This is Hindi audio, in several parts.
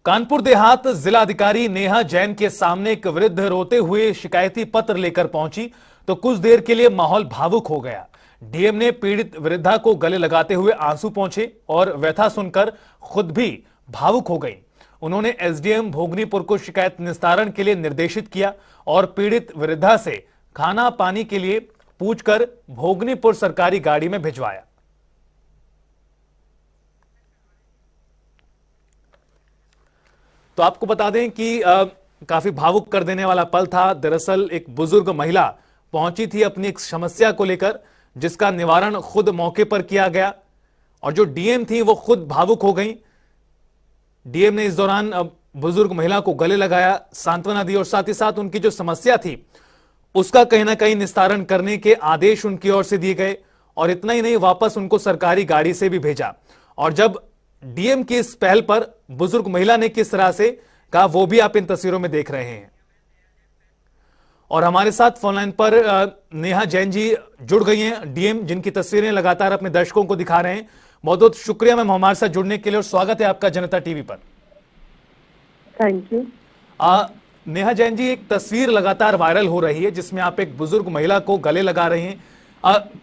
कानपुर देहात जिलाधिकारी नेहा जैन के सामने एक वृद्ध रोते हुए शिकायती पत्र लेकर पहुंची तो कुछ देर के लिए माहौल भावुक हो गया। डीएम ने पीड़ित वृद्धा को गले लगाते हुए आंसू पोंछे और व्यथा सुनकर खुद भी भावुक हो गई। उन्होंने एसडीएम भोगनीपुर को शिकायत निस्तारण के लिए निर्देशित किया और पीड़ित वृद्धा से खाना पानी के लिए पूछकर भोगनीपुर सरकारी गाड़ी में भिजवाया। तो आपको बता दें कि काफी भावुक कर देने वाला पल था। दरअसल एक बुजुर्ग महिला पहुंची थी अपनी एक समस्या को लेकर, जिसका निवारण खुद मौके पर किया गया और जो डीएम थी वो खुद भावुक हो गई। डीएम ने इस दौरान बुजुर्ग महिला को गले लगाया, सांत्वना दी और साथ ही साथ उनकी जो समस्या थी उसका कहीं ना कहीं निस्तारण करने के आदेश उनकी ओर से दिए गए और इतना ही नहीं, वापस उनको सरकारी गाड़ी से भी भेजा। और जब डीएम की इस पहल पर बुजुर्ग महिला ने किस तरह से कहा वो भी आप इन तस्वीरों में देख रहे हैं। और हमारे साथ फोन लाइन पर नेहा जैन जी जुड़ गई हैं, डीएम, जिनकी तस्वीरें लगातार अपने दर्शकों को दिखा रहे हैं। बहुत बहुत शुक्रिया मैम हमारे साथ जुड़ने के लिए और स्वागत है आपका जनता टीवी पर। Thank you. नेहा जैन जी, एक तस्वीर लगातार वायरल हो रही है जिसमें आप एक बुजुर्ग महिला को गले लगा रही हैं।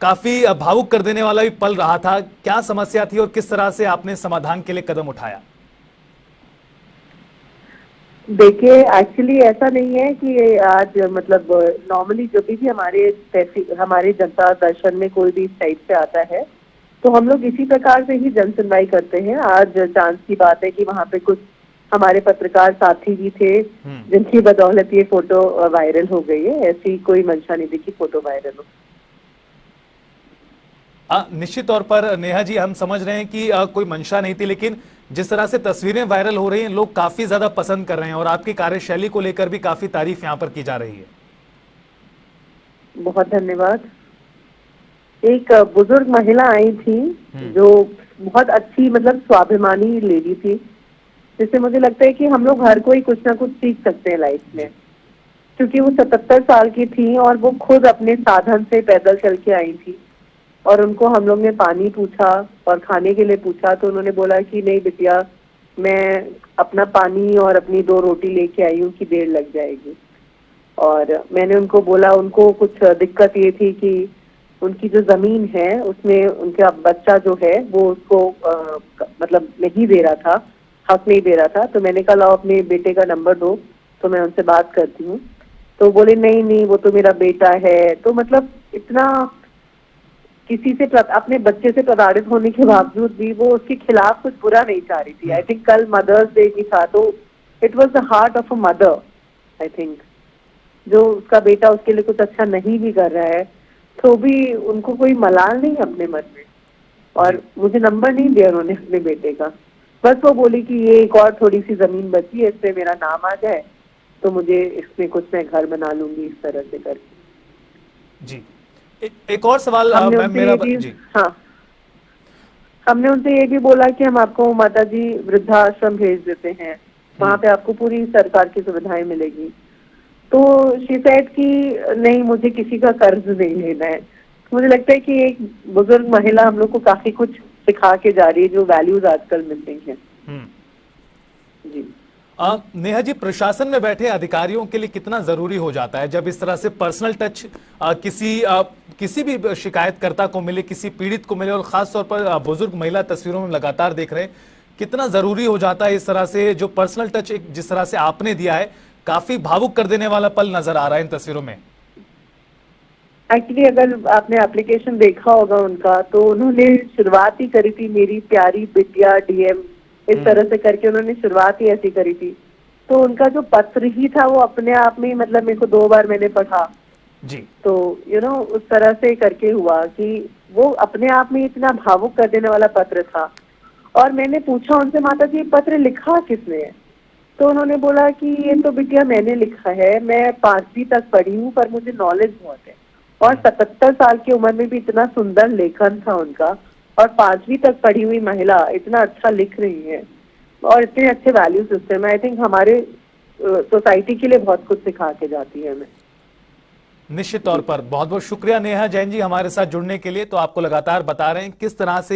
काफी भावुक कर देने वाला भी पल रहा था। क्या समस्या थी और किस तरह से आपने समाधान के लिए कदम उठाया? देखिए, एक्चुअली ऐसा नहीं है कि आज मतलब नॉर्मली जो भी हमारे जनता दर्शन में कोई भी इस टाइप से आता है तो हम लोग इसी प्रकार से ही जन सुनवाई करते हैं। आज चांस की बात है कि वहाँ पे कुछ हमारे पत्रकार साथी भी थे जिनकी बदौलत ये फोटो वायरल हो गई है। ऐसी कोई मंशा नहीं थी कि फोटो वायरल हो। निश्चित तौर पर नेहा जी, हम समझ रहे हैं कि कोई मंशा नहीं थी, लेकिन जिस तरह से तस्वीरें वायरल हो रही हैं लोग काफी ज्यादा पसंद कर रहे हैं और आपकी कार्यशैली को लेकर भी काफी तारीफ यहाँ पर की जा रही है। बहुत धन्यवाद। एक बुजुर्ग महिला आई थी जो बहुत अच्छी मतलब स्वाभिमानी लेडी थी, जिससे मुझे लगता है कि हम लोग हर कोई कुछ ना कुछ सीख सकते हैं लाइफ में। क्योंकि वो 77 साल की थी और वो खुद अपने साधन से पैदल चल के आई थी और उनको हम लोग ने पानी पूछा और खाने के लिए पूछा तो उन्होंने बोला कि नहीं बिटिया, मैं अपना पानी और अपनी 2 रोटी लेके आई हूँ कि देर लग जाएगी। और मैंने उनको बोला, उनको कुछ दिक्कत ये थी कि उनकी जो जमीन है उसमें उनका बच्चा जो है वो उसको मतलब नहीं दे रहा था, हक नहीं दे रहा था। तो मैंने कहा लाओ अपने बेटे का नंबर दो तो मैं उनसे बात करती हूँ। तो बोले नहीं नहीं, वो तो मेरा बेटा है। तो मतलब इतना किसी से अपने बच्चे से प्रताड़ित होने के बावजूद भी वो उसके खिलाफ कुछ बुरा नहीं चाह रही थी। आई थिंक कल मदर्स डे भी था तो it was the heart of a mother. I think जो उसका बेटा उसके लिए कुछ अच्छा नहीं भी कर रहा है तो भी उनको कोई मलाल नहीं अपने मन में। और मुझे नंबर नहीं दिया उन्होंने अपने बेटे का, बस वो बोली कि ये एक और थोड़ी सी जमीन बची है, इस पे मेरा नाम आ जाए तो मुझे इसमें कुछ मैं घर बना लूंगी, इस तरह से करके। जी, एक और सवाल मेरा जी। हाँ, हमने उनसे ये भी बोला कि हम आपको माता जी वृद्धाश्रम भेज देते हैं, वहाँ पे आपको पूरी सरकार की सुविधाएं मिलेगी। तो शी सेड कि नहीं, मुझे किसी का कर्ज नहीं लेना है। मुझे लगता है कि एक बुजुर्ग महिला हम लोग को काफी कुछ सिखा के जा रही है जो वैल्यूज आजकल मिलती हैं। जी नेहा जी, प्रशासन में बैठे अधिकारियों के लिए कितना जरूरी हो जाता है जब इस तरह से पर्सनल टच किसी भी शिकायतकर्ता को मिले, किसी पीड़ित को मिले, और खासतौर पर बुजुर्ग महिला तस्वीरों में लगातार देख रहे हैं, कितना जरूरी हो जाता है इस तरह से जो पर्सनल टच जिस तरह से आपने दिया है, काफी भावुक कर देने वाला पल नजर आ रहा है इन तस्वीरों में। एक्चुअली अगर आपने एप्लीकेशन देखा होगा उनका तो उन्होंने शुरुआत ही करी थी, मेरी प्यारी बिटिया डीएम, इस तरह से करके उन्होंने शुरुआत ही ऐसी करी थी। तो उनका जो पत्र ही था वो अपने आप में मतलब मेरे को 2 बार मैंने पढ़ा जी। तो उस तरह से करके हुआ कि वो अपने आप में इतना भावुक कर देने वाला पत्र था। और मैंने पूछा उनसे, माता जी ये पत्र लिखा किसने है? तो उन्होंने बोला कि ये तो बिटिया मैंने लिखा है, मैं 5वीं तक पढ़ी हूँ पर मुझे नॉलेज बहुत है। और 77 साल की उम्र में भी इतना सुंदर लेखन था उनका, और 5वीं तक पढ़ी हुई महिला इतना अच्छा लिख रही है और इतने अच्छे वैल्यू सिस्टम है। आई थिंक हमारे सोसाइटी के लिए बहुत कुछ सिखा के जाती है हमें। निश्चित तौर पर बहुत बहुत शुक्रिया नेहा जैन जी हमारे साथ जुड़ने के लिए। तो आपको लगातार बता रहे हैं किस तरह से